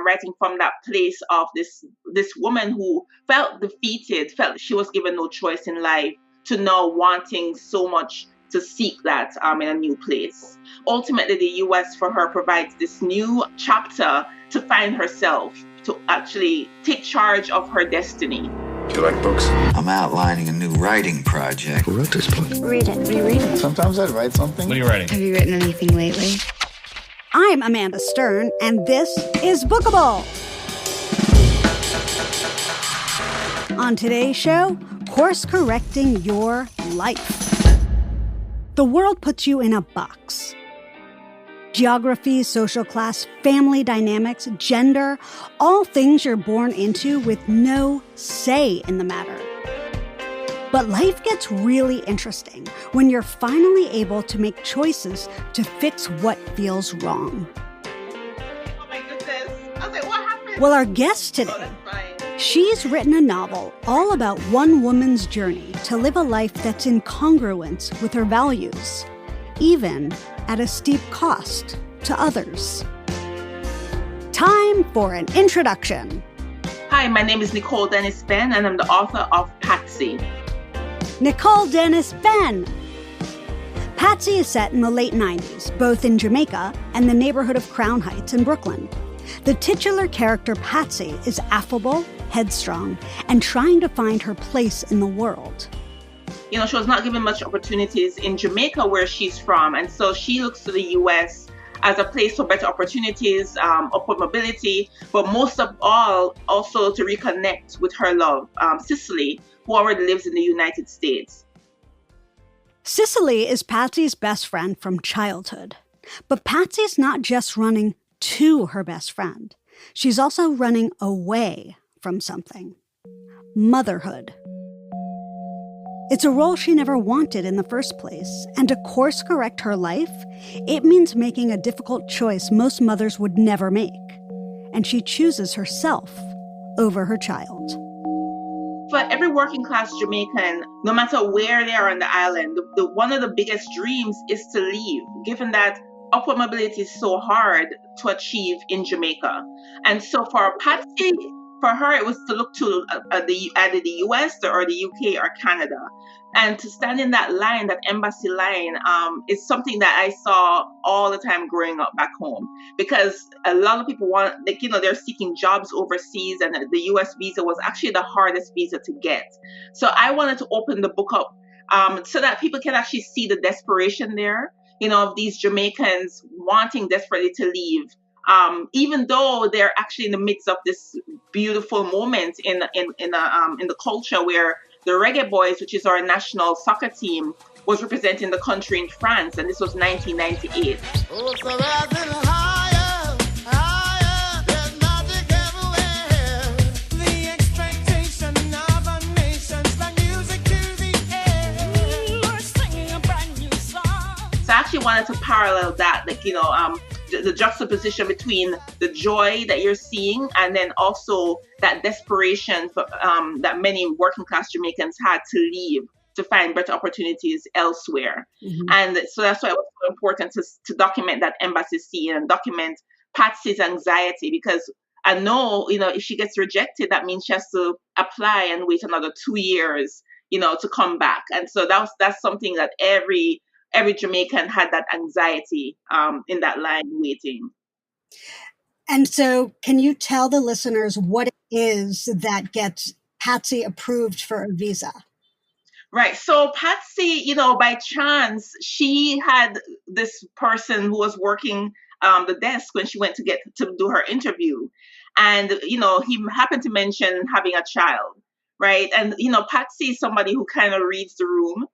writing from that place of this woman who felt defeated, felt she was given no choice in life, to now wanting so much to seek that in a new place. Ultimately, the US for her provides this new chapter to find herself, to actually take charge of her destiny. Do you like books? I'm outlining a new writing project. Who wrote this book? Read it. Reread it. Sometimes I'd write something. What are you writing? Have you written anything lately? I'm Amanda Stern, and this is Bookable. On today's show, course correcting your life. The world puts you in a box. Geography, social class, family dynamics, gender, all things you're born into with no say in the matter. But life gets really interesting when you're finally able to make choices to fix what feels wrong. Oh my goodness. I was like, what happened? Well, our guest today, That's fine. she's written a novel all about one woman's journey to live a life that's in congruence with her values, even at a steep cost to others. Time for an introduction. Hi, my name is Nicole Dennis-Benn, and I'm the author of Patsy. Nicole Dennis-Benn. Patsy is set in the late 90s, both in Jamaica and the neighborhood of Crown Heights in Brooklyn. The titular character Patsy is affable, headstrong, and trying to find her place in the world. You know, she was not given much opportunities in Jamaica, where she's from. And so she looks to the US as a place for better opportunities, upward mobility, but most of all, also to reconnect with her love, Cicely, who already lives in the United States. Cicely is Patsy's best friend from childhood. But Patsy's not just running to her best friend. She's also running away from something. Motherhood. It's a role she never wanted in the first place, and to course correct her life, it means making a difficult choice most mothers would never make. And she chooses herself over her child. For every working class Jamaican, no matter where they are on the island, one of the biggest dreams is to leave, given that upward mobility is so hard to achieve in Jamaica. And so for Patsy, for her, it was to look to either the US or the UK or Canada. And to stand in that line, that embassy line, is something that I saw all the time growing up back home. Because a lot of people they're seeking jobs overseas, and the US visa was actually the hardest visa to get. So I wanted to open the book up so that people can actually see the desperation there, of these Jamaicans wanting desperately to leave. Even though they're actually in the midst of this beautiful moment in the culture where the Reggae Boys, which is our national soccer team, was representing the country in France, and this was 1998. So I actually wanted to parallel that, the juxtaposition between the joy that you're seeing and then also that desperation for, that many working class Jamaicans had to leave to find better opportunities elsewhere. Mm-hmm. And so that's why it was so important to document that embassy scene and document Patsy's anxiety, because I know, if she gets rejected, that means she has to apply and wait another 2 years, to come back. And so that's something that every Jamaican had, that anxiety in that line waiting. And so can you tell the listeners what it is that gets Patsy approved for a visa? Right. So Patsy, by chance, she had this person who was working the desk when she went to do her interview. And, he happened to mention having a child. Right. And, Patsy is somebody who kind of reads the room.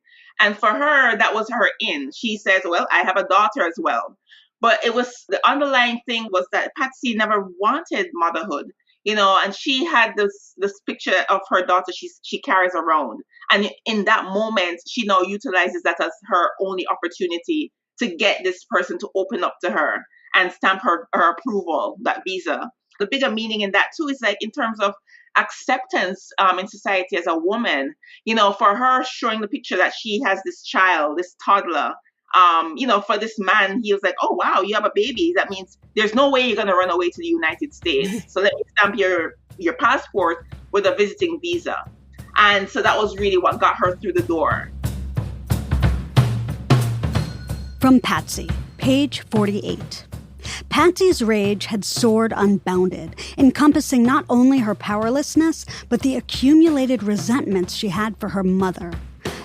And for her, that was her in. She says, well, I have a daughter as well. But it was, the underlying thing was that Patsy never wanted motherhood, and she had this picture of her daughter she carries around. And in that moment, she now utilizes that as her only opportunity to get this person to open up to her and stamp her approval, that visa. The bigger meaning in that too is in terms of acceptance in society as a woman, for her, showing the picture that she has this child, this toddler, For this man, he was like, oh, wow, you have a baby. That means there's no way you're going to run away to the United States. So let me stamp your passport with a visiting visa. And so that was really what got her through the door. From Patsy, page 48. Patsy's rage had soared unbounded, encompassing not only her powerlessness, but the accumulated resentments she had for her mother,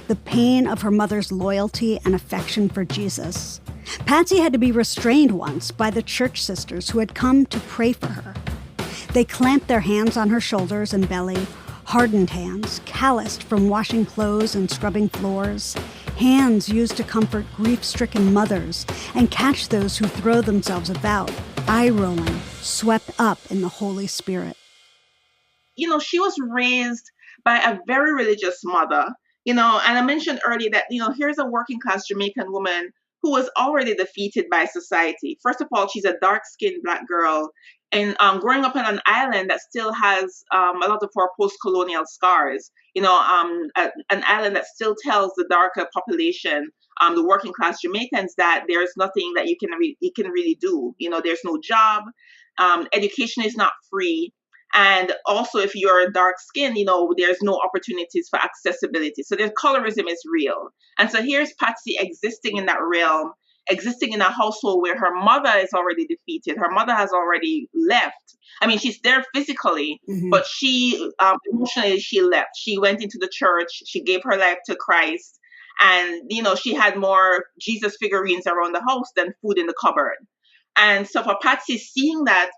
the pain of her mother's loyalty and affection for Jesus. Patsy had to be restrained once by the church sisters who had come to pray for her. They clamped their hands on her shoulders and belly, hardened hands, calloused from washing clothes and scrubbing floors, hands used to comfort grief-stricken mothers and catch those who throw themselves about, eye-rolling, swept up in the Holy Spirit. She was raised by a very religious mother, and I mentioned earlier that, here's a working-class Jamaican woman who was already defeated by society. First of all, she's a dark-skinned Black girl, and growing up on an island that still has a lot of our post-colonial scars, an island that still tells the darker population, the working class Jamaicans, that there's nothing that you can really do. There's no job, education is not free. And also, if you're dark skinned, there's no opportunities for accessibility. So the colorism is real. And so here's Patsy existing in that realm, existing in a household where her mother is already defeated. Her mother has already left. I mean, she's there physically, but she emotionally, she left. She went into the church. She gave her life to Christ. And, she had more Jesus figurines around the house than food in the cupboard. And so for Patsy, seeing that,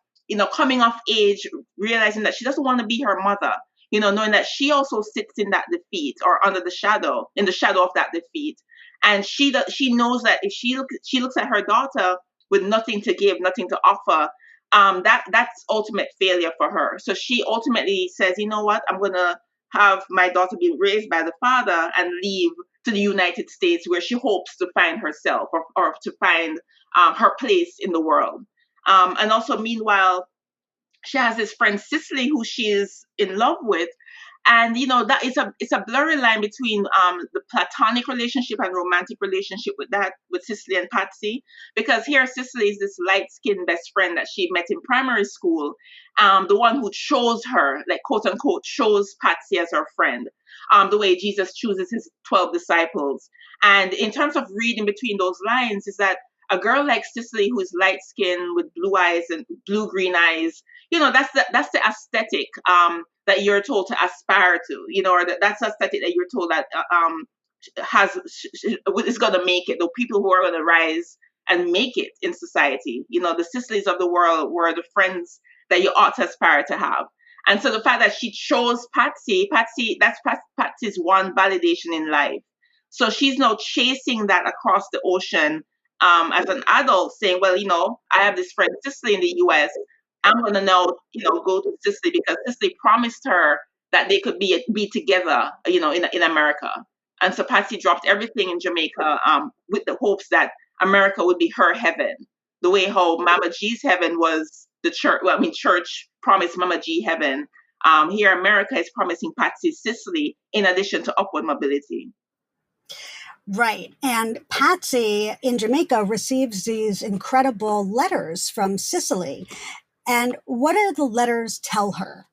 coming of age, realizing that she doesn't want to be her mother, knowing that she also sits in that defeat or in the shadow of that defeat. And she knows that if she looks at her daughter with nothing to give, nothing to offer, that's ultimate failure for her. So she ultimately says, you know what, I'm going to have my daughter be raised by the father and leave to the United States, where she hopes to find herself or to find her place in the world. And also, meanwhile, she has this friend Cicely who she is in love with. And, that it's a blurry line between the platonic relationship and romantic relationship with Cicely and Patsy, because here Cicely is this light-skinned best friend that she met in primary school, the one who chose her, like quote unquote, chose Patsy as her friend, the way Jesus chooses his 12 disciples. And in terms of reading between those lines is that a girl like Cicely, who is light-skinned with blue eyes and blue-green eyes, that's the aesthetic that you're told to aspire to, or that's the aesthetic that you're told that is going to make it. The people who are going to rise and make it in society, the Cicely's of the world were the friends that you ought to aspire to have. And so the fact that she chose Patsy, that's Patsy's one validation in life. So she's now chasing that across the ocean as an adult, saying, well, I have this friend Cicely in the US. I'm going to now, go to Cicely because Cicely promised her that they could be together, in America. And so Patsy dropped everything in Jamaica with the hopes that America would be her heaven, the way how Mama G's heaven was the church. Well, church promised Mama G heaven. Here, America is promising Patsy Cicely in addition to upward mobility. Right. And Patsy in Jamaica receives these incredible letters from Cicely. And what do the letters tell her?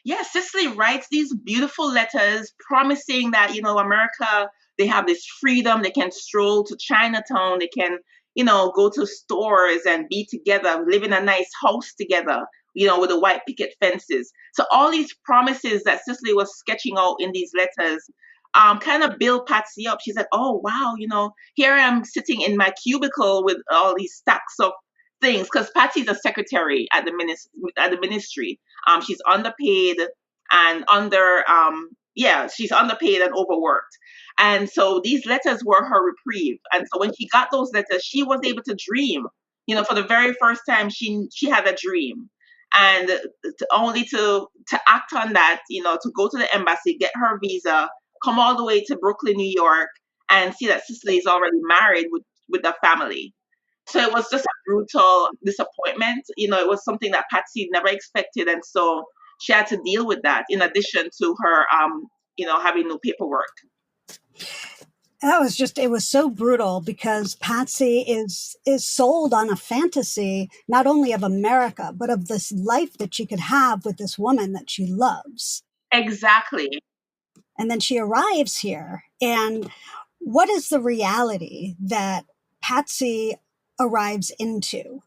Yeah, Cicely writes these beautiful letters promising that, America, they have this freedom. They can stroll to Chinatown. They can, go to stores and be together, live in a nice house together, with the white picket fences. So all these promises that Cicely was sketching out in these letters kind of build Patsy up. She's like, oh, wow, here I am sitting in my cubicle with all these stacks of things, because Patsy's a secretary at the ministry. She's underpaid and she's underpaid and overworked. And so these letters were her reprieve. And so when she got those letters, she was able to dream. For the very first time, she had a dream. And to act on that, to go to the embassy, get her visa, come all the way to Brooklyn, New York, and see that Cicely is already married with a family. So it was just a brutal disappointment. It was something that Patsy never expected. And so she had to deal with that in addition to her, having no paperwork. It was so brutal because Patsy is sold on a fantasy, not only of America, but of this life that she could have with this woman that she loves. Exactly. And then she arrives here. And what is the reality that Patsy arrives into?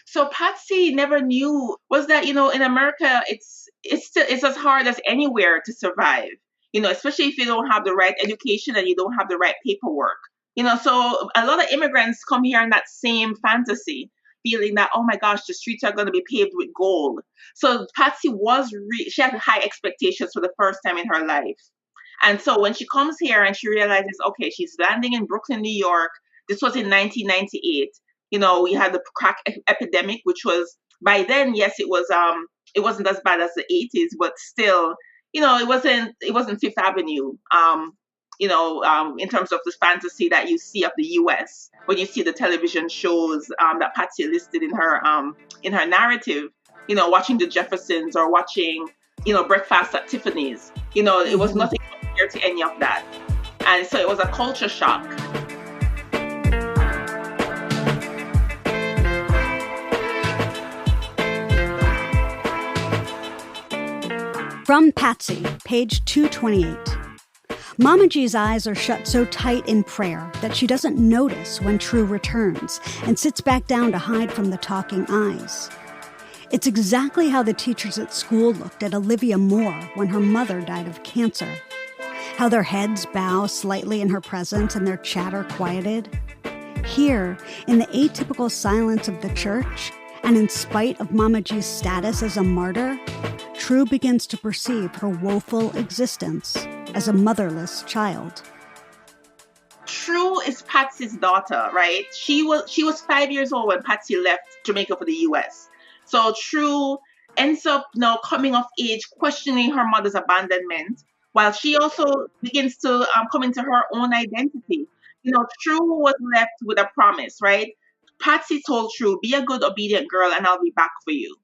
So Patsy never knew was that, in America, it's as hard as anywhere to survive, especially if you don't have the right education and you don't have the right paperwork. So a lot of immigrants come here in that same fantasy, feeling that, oh my gosh, the streets are going to be paved with gold. So Patsy she had high expectations for the first time in her life. And so when she comes here and she realizes, okay, she's landing in Brooklyn, New York. This was in 1998. We had the crack epidemic, which was by then, yes, it wasn't as bad as the 80s, but still, it wasn't Fifth Avenue. In terms of the fantasy that you see of the U.S. when you see the television shows that Patsy listed in her narrative, watching the Jeffersons or watching, Breakfast at Tiffany's, it was nothing compared to any of that. And so it was a culture shock. From Patsy, page 228. Mama G's eyes are shut so tight in prayer that she doesn't notice when True returns and sits back down to hide from the talking eyes. It's exactly how the teachers at school looked at Olivia Moore when her mother died of cancer. How their heads bow slightly in her presence and their chatter quieted. Here, in the atypical silence of the church, and in spite of Mama G's status as a martyr, True begins to perceive her woeful existence as a motherless child. True is Patsy's daughter, right? She was 5 years old when Patsy left Jamaica for the U.S. So True ends up now coming of age, questioning her mother's abandonment, while she also begins to come into her own identity. True was left with a promise, right? Patsy told True, be a good, obedient girl and I'll be back for you.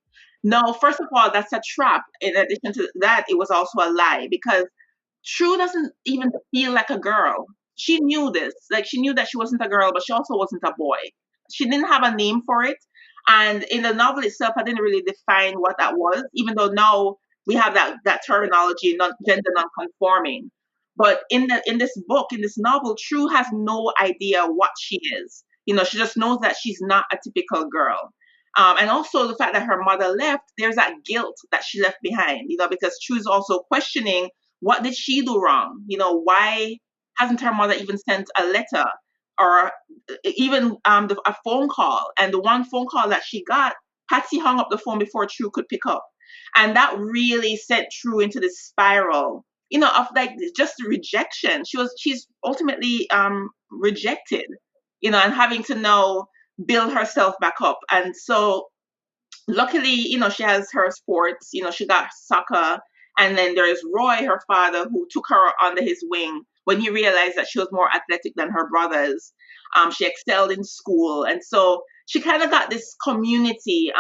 No, first of all, that's a trap. In addition to that, it was also a lie because True doesn't even feel like a girl. She knew this. Like, she knew that she wasn't a girl, but she also wasn't a boy. She didn't have a name for it. And in the novel itself, I didn't really define what that was, even though now we have that terminology, gender non-conforming. But in this book, in this novel, True has no idea what she is. She just knows that she's not a typical girl. And also the fact that her mother left, there's that guilt that she left behind, because True's also questioning, what did she do wrong? Why hasn't her mother even sent a letter or even a phone call? And the one phone call that she got, Patsy hung up the phone before True could pick up. And that really sent True into this spiral, of like just the rejection. She's ultimately rejected, and having to now build herself back up. And so luckily, she has her sports, she got soccer. And then there is Roy, her father, who took her under his wing when he realized that she was more athletic than her brothers. She excelled in school. And so she kind of got this community,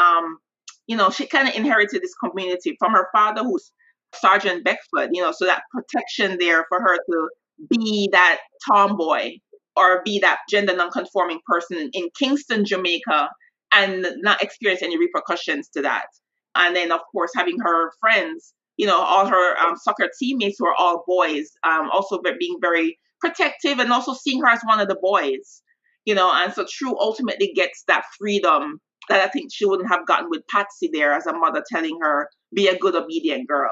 she kind of inherited this community from her father, who's Sergeant Beckford, so that protection there for her to be that tomboy or be that gender non-conforming person in Kingston, Jamaica, and not experience any repercussions to that. And then, of course, having her friends, all her soccer teammates who are all boys, also being very protective and also seeing her as one of the boys, and so True ultimately gets that freedom that I think she wouldn't have gotten with Patsy there as a mother telling her, be a good, obedient girl.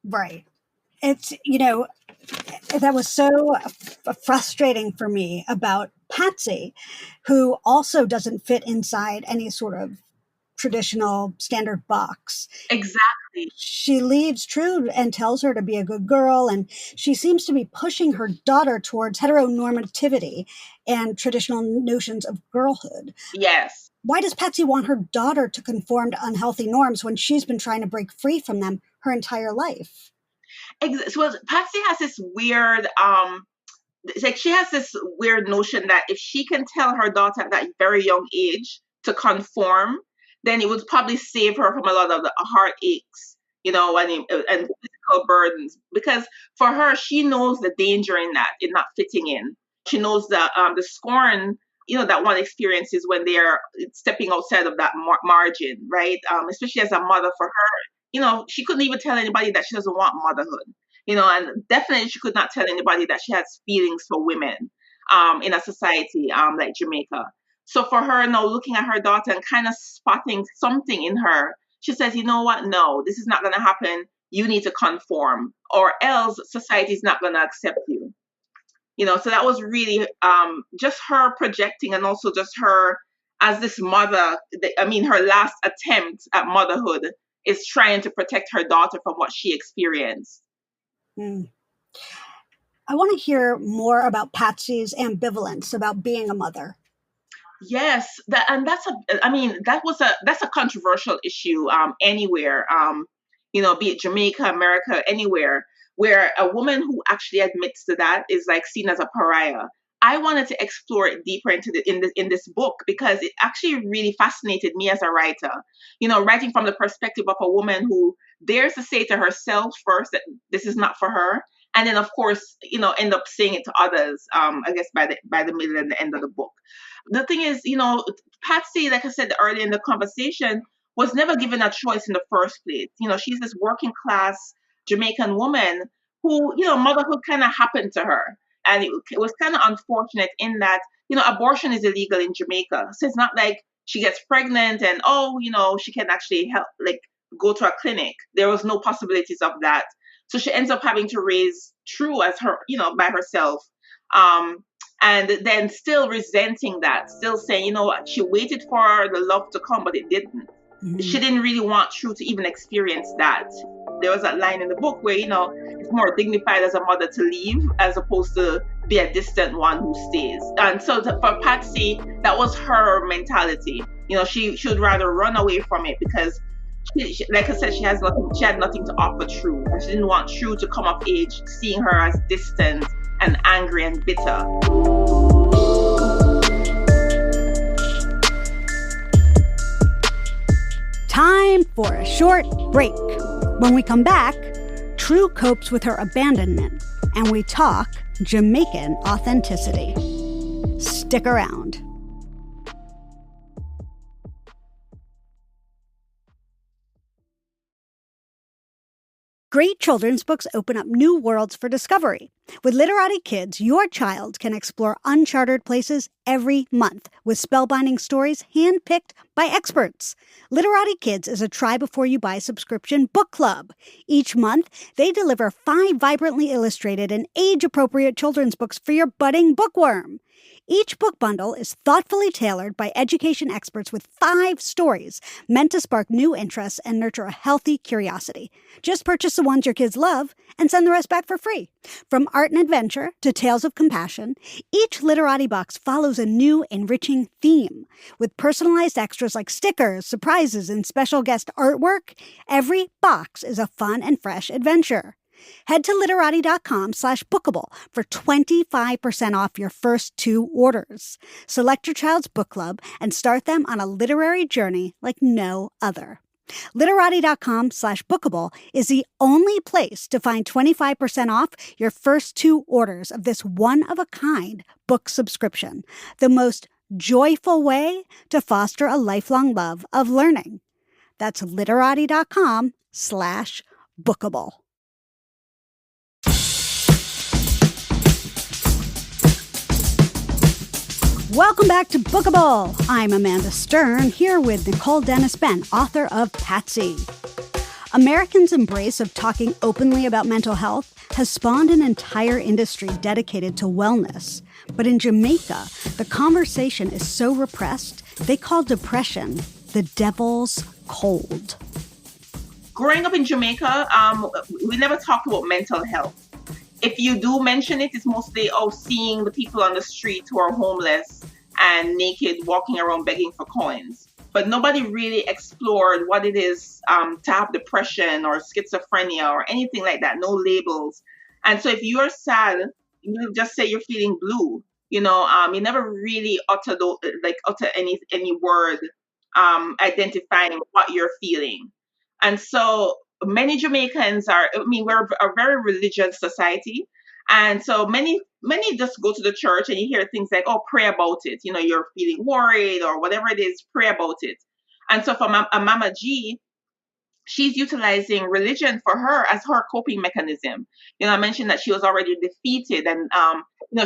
Right. It's, that was so frustrating for me about Patsy, who also doesn't fit inside any sort of traditional standard box. Exactly. She leaves True and tells her to be a good girl, and she seems to be pushing her daughter towards heteronormativity and traditional notions of girlhood. Yes. Why does Patsy want her daughter to conform to unhealthy norms when she's been trying to break free from them her entire life? So Patsy has this weird, she has this weird notion that if she can tell her daughter at that very young age to conform, then it would probably save her from a lot of the heartaches, and physical mental burdens, because for her, she knows the danger in that, in not fitting in. She knows the scorn, that one experiences when they're stepping outside of that margin, right? Especially as a mother, for her, she couldn't even tell anybody that she doesn't want motherhood, and definitely she could not tell anybody that she has feelings for women in a society like Jamaica. So for her now, looking at her daughter and kind of spotting something in her, she says, you know what? No, this is not going to happen. You need to conform, or else society is not going to accept you. So that was really just her projecting, and also just her as this mother. Her last attempt at motherhood is trying to protect her daughter from what she experienced. Mm. I want to hear more about Patsy's ambivalence about being a mother. Yes, that's a controversial issue anywhere, be it Jamaica, America, anywhere, where a woman who actually admits to that is like seen as a pariah. I wanted to explore it deeper in this book, because it actually really fascinated me as a writer. Writing from the perspective of a woman who dares to say to herself first that this is not for her, and then of course end up saying it to others. I guess by the middle and the end of the book. The thing is, Patsy, like I said earlier in the conversation, was never given a choice in the first place. She's this working class Jamaican woman who, motherhood kind of happened to her. And it was kind of unfortunate in that, abortion is illegal in Jamaica. So it's not like she gets pregnant and, she can actually help, like, go to a clinic. There was no possibilities of that. So she ends up having to raise True as her, by herself. And then still resenting that, still saying, she waited for the love to come, but it didn't. Mm-hmm. She didn't really want True to even experience that. There was that line in the book where, it's more dignified as a mother to leave as opposed to be a distant one who stays. And so for Patsy, that was her mentality. She would rather run away from it, because she, like I said, she had nothing to offer True. And she didn't want True to come of age seeing her as distant and angry and bitter. Time for a short break. When we come back, True copes with her abandonment, and we talk Jamaican authenticity. Stick around. Great children's books open up new worlds for discovery. With Literati Kids, your child can explore uncharted places every month with spellbinding stories handpicked by experts. Literati Kids is a try-before-you-buy subscription book club. Each month, they deliver 5 vibrantly illustrated and age-appropriate children's books for your budding bookworm. Each book bundle is thoughtfully tailored by education experts with 5 stories meant to spark new interests and nurture a healthy curiosity. Just purchase the ones your kids love and send the rest back for free. From art and adventure to tales of compassion, each Literati box follows a new, enriching theme. With personalized extras like stickers, surprises, and special guest artwork, every box is a fun and fresh adventure. Head to literati.com/bookable for 25% off your first 2 orders. Select your child's book club and start them on a literary journey like no other. Literati.com/bookable is the only place to find 25% off your first 2 orders of this one-of-a-kind book subscription, the most joyful way to foster a lifelong love of learning. That's literati.com/bookable. Welcome back to Bookable. I'm Amanda Stern, here with Nicole Dennis-Benn, author of Patsy. Americans' embrace of talking openly about mental health has spawned an entire industry dedicated to wellness. But in Jamaica, the conversation is so repressed, they call depression the devil's cold. Growing up in Jamaica, we never talked about mental health. If you do mention it, it's mostly seeing the people on the street who are homeless and naked walking around begging for coins. But nobody really explored what it is to have depression or schizophrenia or anything like that, no labels. And so if you're sad, you just say you're feeling blue. You never really utter any word identifying what you're feeling. And so many Jamaicans we're a very religious society. And so many just go to the church and you hear things like, oh, pray about it. You're feeling worried or whatever it is, pray about it. And so for a Mama G, she's utilizing religion for her as her coping mechanism. I mentioned that she was already defeated and,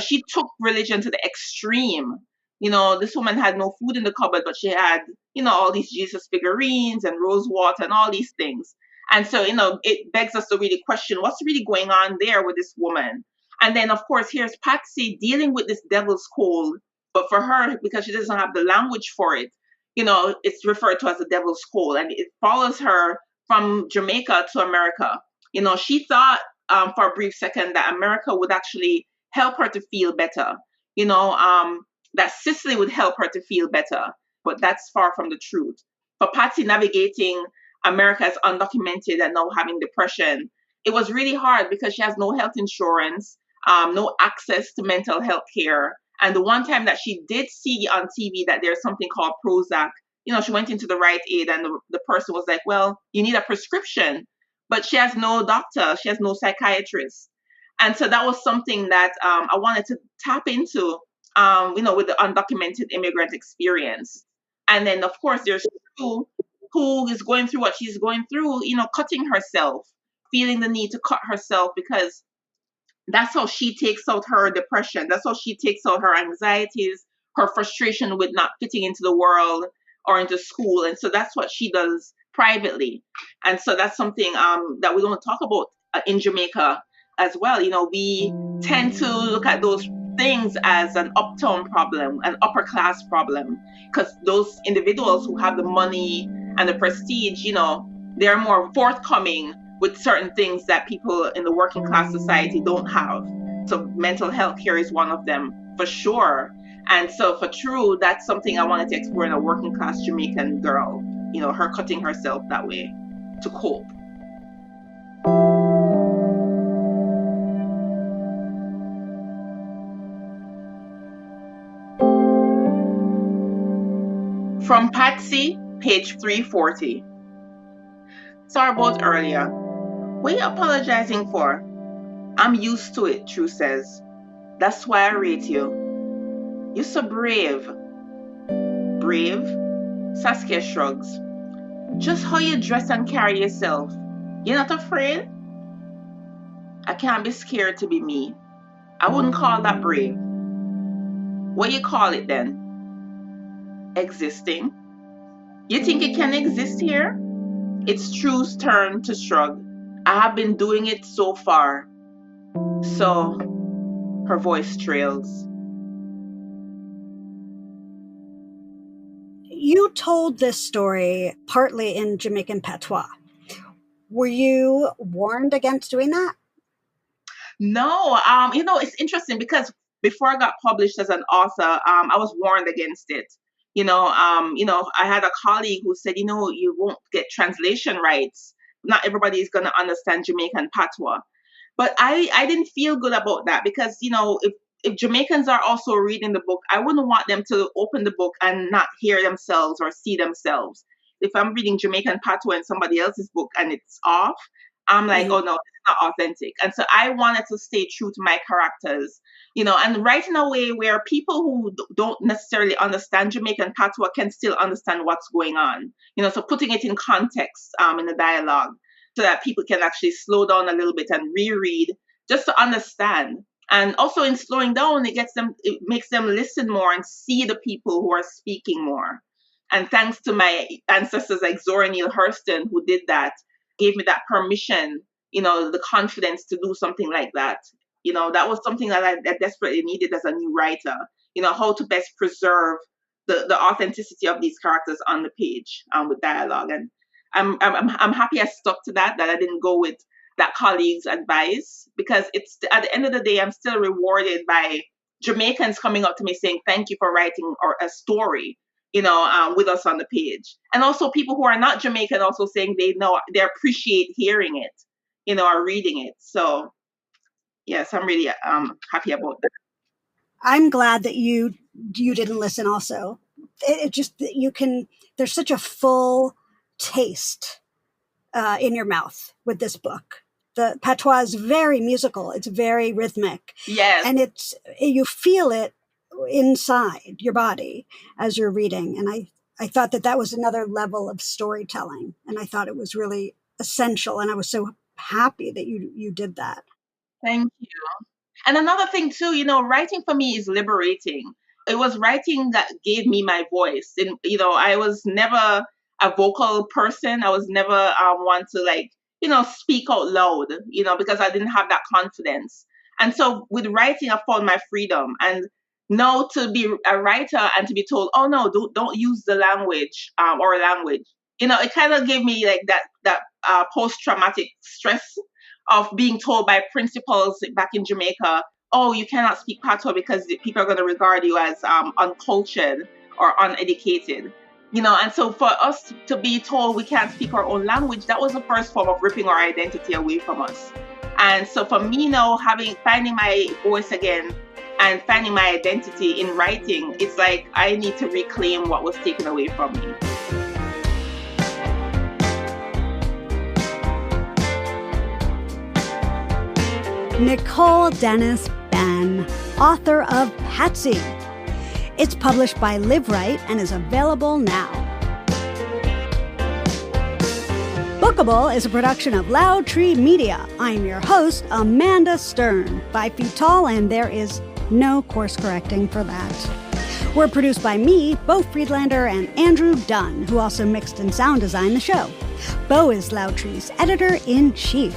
she took religion to the extreme. This woman had no food in the cupboard, but she had, all these Jesus figurines and rose water and all these things. And so, it begs us to really question what's really going on there with this woman. And then, of course, here's Patsy dealing with this devil's cold. But for her, because she doesn't have the language for it, it's referred to as the devil's cold. And it follows her from Jamaica to America. She thought for a brief second that America would actually help her to feel better, that Sicily would help her to feel better. But that's far from the truth. For Patsy navigating America as undocumented and now having depression, it was really hard because she has no health insurance, no access to mental health care. And the one time that she did see on TV that there's something called Prozac, she went into the Rite Aid and the person was like, well, you need a prescription, but she has no doctor. She has no psychiatrist. And so that was something that I wanted to tap into, with the undocumented immigrant experience. And then, of course, there's Sue, who is going through what she's going through, cutting herself, feeling the need to cut herself because that's how she takes out her depression. That's how she takes out her anxieties, her frustration with not fitting into the world or into school. And so that's what she does privately. And so that's something that we don't talk about in Jamaica as well. We tend to look at those things as an uptown problem, an upper class problem, because those individuals who have the money and the prestige, they're more forthcoming with certain things that people in the working class society don't have. So mental health care is one of them for sure. And so for True, that's something I wanted to explore in a working class Jamaican girl, her cutting herself that way to cope. From Patsy, page 340. Sorry about earlier. What are you apologizing for? I'm used to it, True says. That's why I rate you. You're so brave. Brave? Saskia shrugs. Just how you dress and carry yourself. You're not afraid? I can't be scared to be me. I wouldn't call that brave. What you call it then? Existing. You think it can exist here? It's True's turn to shrug. I have been doing it so far. So, her voice trails. You told this story partly in Jamaican patois. Were you warned against doing that? No, it's interesting because before I got published as an author, I was warned against it. I had a colleague who said, you won't get translation rights. Not everybody is going to understand Jamaican patois. But I didn't feel good about that because, if Jamaicans are also reading the book, I wouldn't want them to open the book and not hear themselves or see themselves. If I'm reading Jamaican patois in somebody else's book and it's off, I'm like, oh no, it's not authentic. And so I wanted to stay true to my characters, and write in a way where people who don't necessarily understand Jamaican patois can still understand what's going on. So putting it in context in the dialogue so that people can actually slow down a little bit and reread just to understand. And also in slowing down, it makes them listen more and see the people who are speaking more. And thanks to my ancestors like Zora Neale Hurston, who did that, gave me that permission, the confidence to do something like that. That was something that I desperately needed as a new writer, how to best preserve the authenticity of these characters on the page with dialogue. And I'm happy I stuck to that I didn't go with that colleague's advice, because it's at the end of the day, I'm still rewarded by Jamaicans coming up to me saying, thank you for writing a story, with us on the page. And also people who are not Jamaican also saying they appreciate hearing it, or reading it. So yes, I'm really happy about that. I'm glad that you didn't listen also. It just, there's such a full taste in your mouth with this book. The patois is very musical. It's very rhythmic. Yes. And you feel it inside your body as you're reading. And I thought that was another level of storytelling. And I thought it was really essential. And I was so happy that you did that. Thank you. And another thing too, writing for me is liberating. It was writing that gave me my voice. And, I was never a vocal person. I was never one to speak out loud, because I didn't have that confidence. And so with writing, I found my freedom. And now to be a writer and to be told, oh no, don't use the language or language, it kind of gave me like that post-traumatic stress of being told by principals back in Jamaica, oh, you cannot speak patois because people are going to regard you as uncultured or uneducated. And so for us to be told we can't speak our own language, that was the first form of ripping our identity away from us. And so for me now, finding my voice again and finding my identity in writing, it's like I need to reclaim what was taken away from me. Nicole Dennis-Benn, author of Patsy. It's published by Live Right and is available now. Bookable is a production of Loud Tree Media. I'm your host, Amanda Stern, 5 feet tall, and there is no course correcting for that. We're produced by me, Bo Friedlander, and Andrew Dunn, who also mixed and sound designed the show. Bo is Loud Tree's editor-in-chief.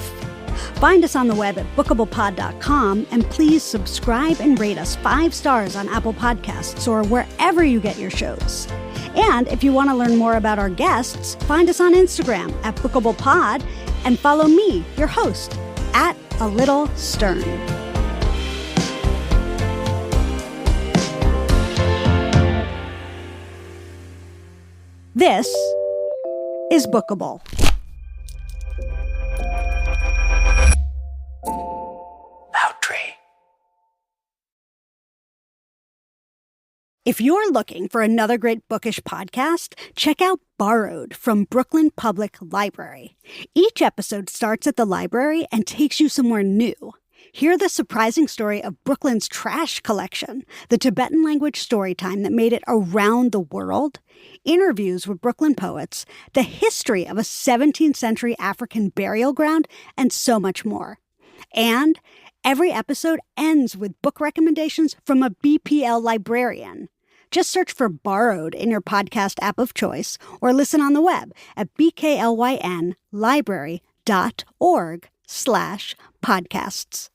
Find us on the web at bookablepod.com, and please subscribe and rate us 5 stars on Apple Podcasts or wherever you get your shows. And if you want to learn more about our guests, find us on Instagram at bookablepod and follow me, your host, at A Little Stern. This is Bookable. If you're looking for another great bookish podcast, check out Borrowed from Brooklyn Public Library. Each episode starts at the library and takes you somewhere new. Hear the surprising story of Brooklyn's trash collection, the Tibetan language story time that made it around the world, interviews with Brooklyn poets, the history of a 17th century African burial ground, and so much more. And every episode ends with book recommendations from a BPL librarian. Just search for Borrowed in your podcast app of choice or listen on the web at bklynlibrary.org/podcasts.